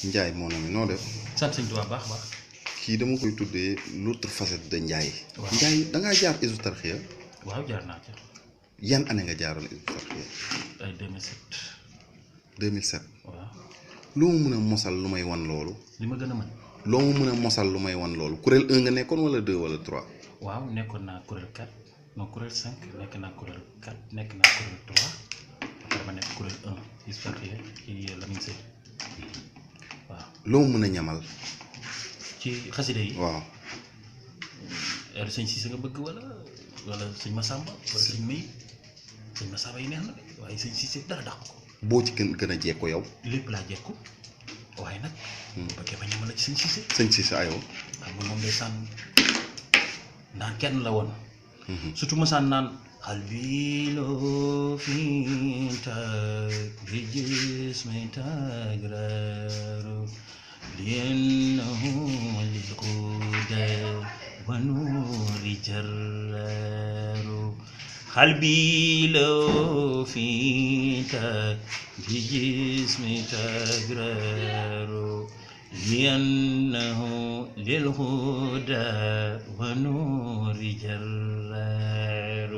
Ndiaye mon ami noo def. sant sëñ Tuubaa baax baax. kii dama koy tuddee l'autre facette de Ndiaye. waaw Ndiaye da ngaa jaar Hizbut Tarqiyyah. waaw jaar naa ca. yan année nga jaaroon Hizbut Tarqiyyah. ay 2007. 2007. waaw. loo ma mën a mosal lu may wan loolu. li ma gën a mën. loo ma mën a mosal lu may wan loolu kuréel 1 nga nekkoon wala 2 wala 3. waaw nekkoon naa kuréel 4 non kuréel 5 nekk naa kuréel 4 nekk naa kuréel 3 après ma nekk kuréel 1 Hizbut Tarqiyyah ci Lamine Seye waaw. loo ma mën a ñamal. ci xaside yi. waaw. heure sëñ Cissé nga bëgg wala sëñ Massamba wala sëñ May sëñ Massamba yi neex na de waaye sëñ Cissé dara dàq ko. boo ci gën a jekko yow. lépp laa jekku waaye nag. bu bëggee ba ñamal la ci sëñ Cissé. sëñ Cissé ayoo. xam nga moom ndeysaan naan kenn la woon. surtout masaan naan qalbi loo fintak bi jismi tagraru liannahu lilhuda wa nuri jarraru qalbi loo fintak bi jismi tagraru لأنه للهدى ونور جرار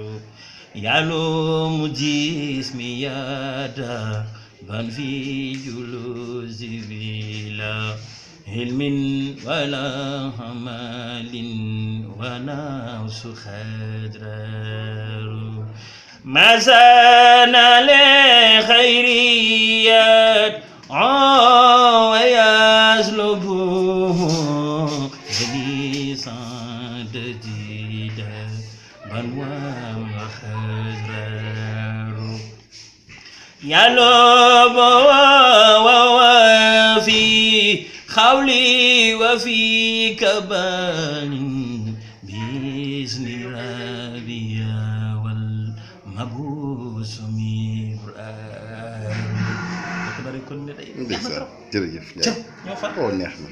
يعلم جسمي يدا بل في جلوس بلا علم ولا عمل ونفس خضرار ما زال لخيريات ويسلبه بلسان جديدا بنوى وخزرار يلوب وفي خولي وفي كبان بإذن ربي والمبوس مبرار ndeysaan jërëjëf Ndiaye. ñoo fa neex na.